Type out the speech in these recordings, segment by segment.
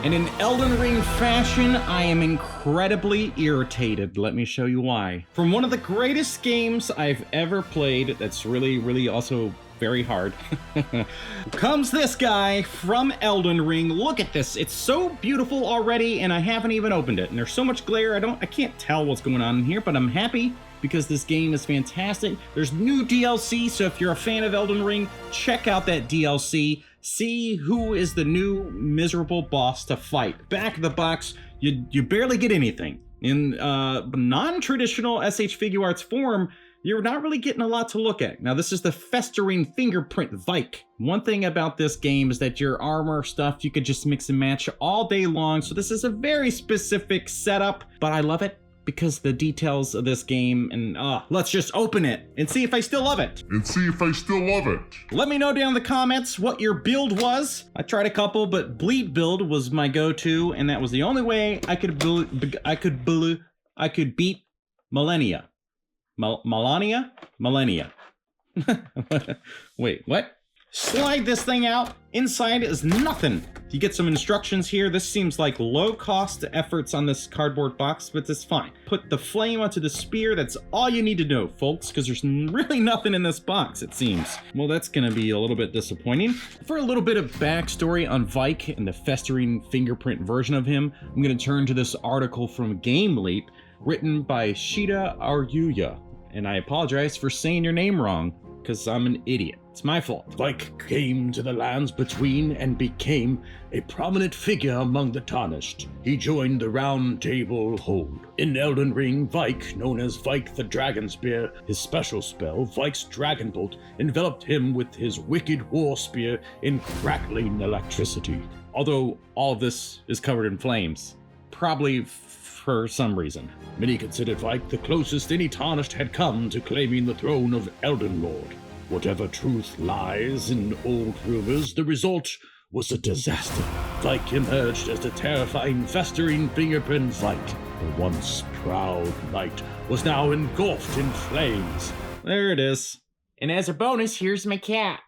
And in Elden Ring fashion, I am incredibly irritated. Let me show you why. From one of the greatest games I've ever played, that's really also very hard, comes this guy from Elden Ring. Look at this. It's so beautiful already, and I haven't even opened it. And there's so much glare, I can't tell what's going on in here, but I'm happy because this game is fantastic. There's new DLC, so if you're a fan of Elden Ring, check out that DLC. See who is the new miserable boss to fight. Back of the box, you barely get anything. In non-traditional s.h.figuarts form, you're not really getting a lot to look at. Now, this is the Festering Fingerprint Vyke. One thing about this game is that your armor stuff, you could just mix and match all day long. So this is a very specific setup, but I love it because the details of this game, and let's just open it and see if I still love it. Let me know down in the comments what your build was. I tried a couple, but bleed build was my go-to, and that was the only way I could beat Millennia. Millennia. Wait, what? Slide this thing out. Inside is nothing. You get some instructions here. This seems like low-cost efforts on this cardboard box, but it's fine. Put the flame onto the spear. That's all you need to know, folks, because there's really nothing in this box, it seems. Well, that's going to be a little bit disappointing. For a little bit of backstory on Vyke and the Festering Fingerprint version of him, I'm going to turn to this article from Game Leap, written by Shida Aryuya. And I apologize for saying your name wrong, because I'm an idiot. It's my fault. Vyke came to the lands between and became a prominent figure among the tarnished. He joined the Round Table Hold. In Elden Ring, Vyke, known as Vyke the Dragon Spear, his special spell, Vyke's Dragon Bolt, enveloped him with his wicked war spear in crackling electricity. Although all of this is covered in flames. Probably for some reason. Many considered Vyke the closest any tarnished had come to claiming the throne of Elden Lord. Whatever truth lies in old rumors, the result was a disaster. Vyke emerged as the terrifying Festering Fingerprint Vyke. The once proud knight was now engulfed in flames. There it is. And as a bonus, here's my cat.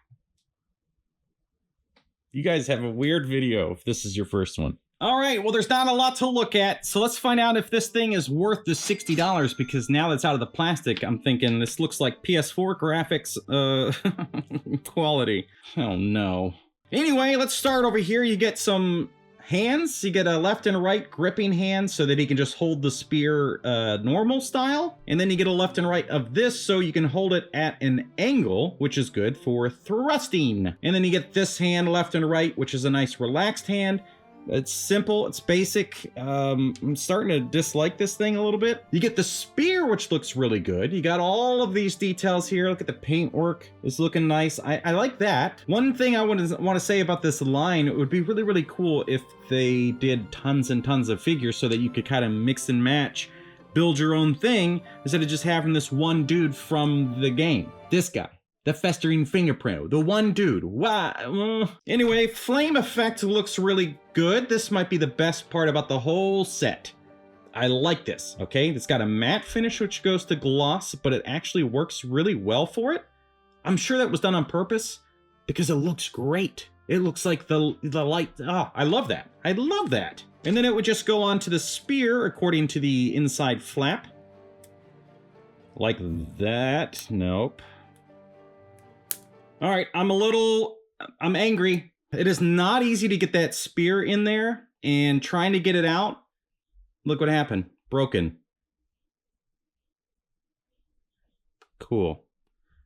You guys have a weird video if this is your first one. All right, well, there's not a lot to look at, so let's find out if this thing is worth the $60, because now that's out of the plastic, I'm thinking this looks like PS4 graphics quality. Oh, no. Anyway, let's start over here. You get some hands. You get a left and right gripping hand so that he can just hold the spear normal style. And then you get a left and right of this so you can hold it at an angle, which is good for thrusting. And then you get this hand left and right, which is a nice relaxed hand. It's simple, it's basic. I'm starting to dislike this thing a little bit. You get the spear, which looks really good. You got all of these details here. Look at the paintwork. It's looking nice. I like that. One thing I want to say about this line, it would be really cool if they did tons and tons of figures so that you could kind of mix and match, build your own thing, instead of just having this one dude from the game. This guy. The Festering Fingerprint, the one dude. Wow. Anyway, flame effect looks really good. This might be the best part about the whole set. I like this, okay? It's got a matte finish which goes to gloss, but it actually works really well for it. I'm sure that was done on purpose because it looks great. It looks like the light. I love that. I love that. And then it would just go on to the spear according to the inside flap. Like that. Nope. All right, I'm angry. It is not easy to get that spear in there, and trying to get it out, look what happened. Broken. Cool.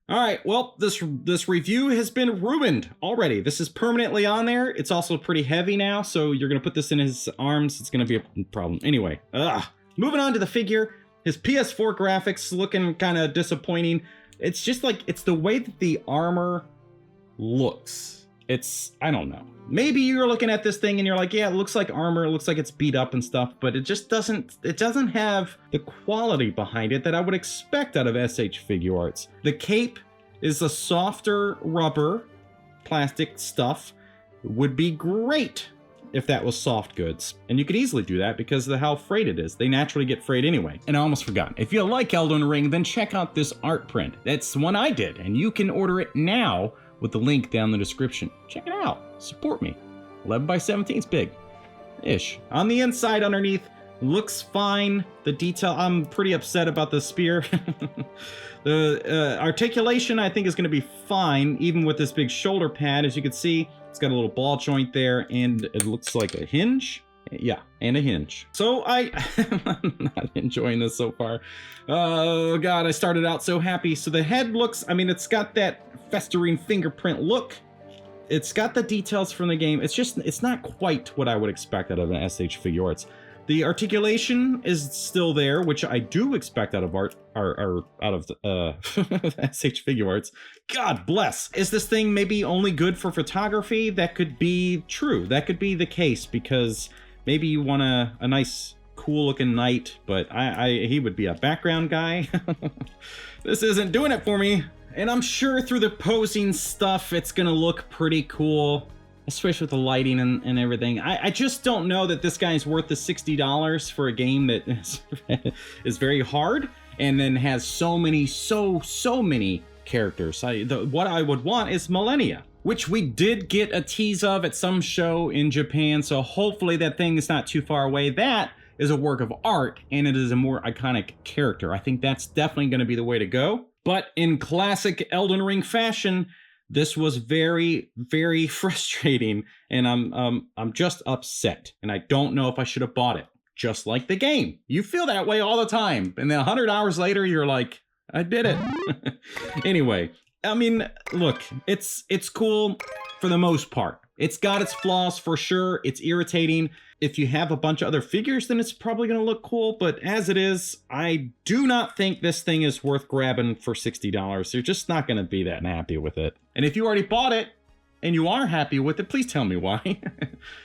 All right, well, this review has been ruined already. This is permanently on there. It's also pretty heavy now, so you're gonna put this in his arms. It's gonna be a problem. Anyway, moving on to the figure. His PS4 graphics looking kind of disappointing. It's just like, it's the way that the armor looks. I don't know. Maybe you're looking at this thing and you're like, yeah, it looks like armor, it looks like it's beat up and stuff, but it just doesn't have the quality behind it that I would expect out of SHFiguarts. The cape is a softer rubber, plastic stuff. Would be great if that was soft goods. And you could easily do that because of how frayed it is. They naturally get frayed anyway. And I almost forgot. If you like Elden Ring, then check out this art print. That's one I did, and you can order it now with the link down in the description. Check it out. Support me. 11 by 17 is big. ish. On the inside, underneath, looks fine. The detail, I'm pretty upset about the spear. The articulation, I think, is going to be fine, even with this big shoulder pad. As you can see, it's got a little ball joint there, and it looks like a hinge. Yeah, and a hinge. So I'm not enjoying this so far. Oh god, I started out so happy. So the head looks, I mean, it's got that festering fingerprint look. It's got the details from the game. It's not quite what I would expect out of an SHFiguarts. The articulation is still there, which I do expect out of SHFiguarts. God bless. Is this thing maybe only good for photography? That could be true. That could be the case, because maybe you want a nice, cool-looking knight, but he would be a background guy. This isn't doing it for me. And I'm sure through the posing stuff, it's gonna look pretty cool, especially with the lighting and everything. I just don't know that this guy's worth the $60 for a game that is very hard and then has so many characters. What I would want is Millennia, which we did get a tease of at some show in Japan, so hopefully that thing is not too far away. That is a work of art, and it is a more iconic character. I think that's definitely going to be the way to go. But in classic Elden Ring fashion, this was very, very frustrating, and I'm just upset, and I don't know if I should have bought it. Just like the game. You feel that way all the time, and then 100 hours later, you're like, I did it. Anyway, I mean, look, it's cool for the most part. It's got its flaws for sure. It's irritating. If you have a bunch of other figures, then it's probably going to look cool. But as it is, I do not think this thing is worth grabbing for $60. You're just not going to be that happy with it. And if you already bought it and you are happy with it, please tell me why.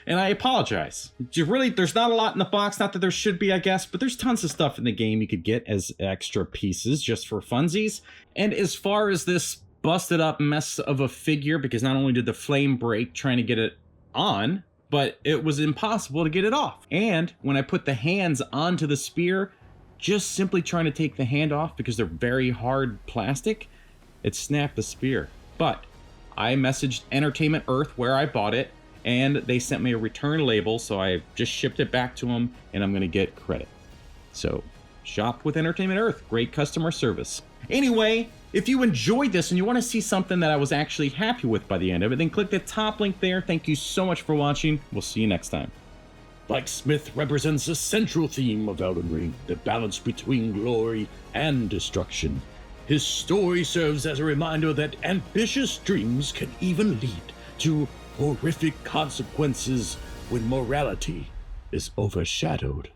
And I apologize. There's not a lot in the box. Not that there should be, I guess, but there's tons of stuff in the game you could get as extra pieces just for funsies. And as far as this busted up mess of a figure, because not only did the flame break trying to get it on, but it was impossible to get it off. And when I put the hands onto the spear, just simply trying to take the hand off because they're very hard plastic, it snapped the spear. But I messaged Entertainment Earth where I bought it, and they sent me a return label, so I just shipped it back to them, and I'm gonna get credit. So, shop with Entertainment Earth, great customer service. Anyway, if you enjoyed this and you want to see something that I was actually happy with by the end of it, then click the top link there. Thank you so much for watching. We'll see you next time. Blacksmith represents a central theme of Elden Ring, the balance between glory and destruction. His story serves as a reminder that ambitious dreams can even lead to horrific consequences when morality is overshadowed.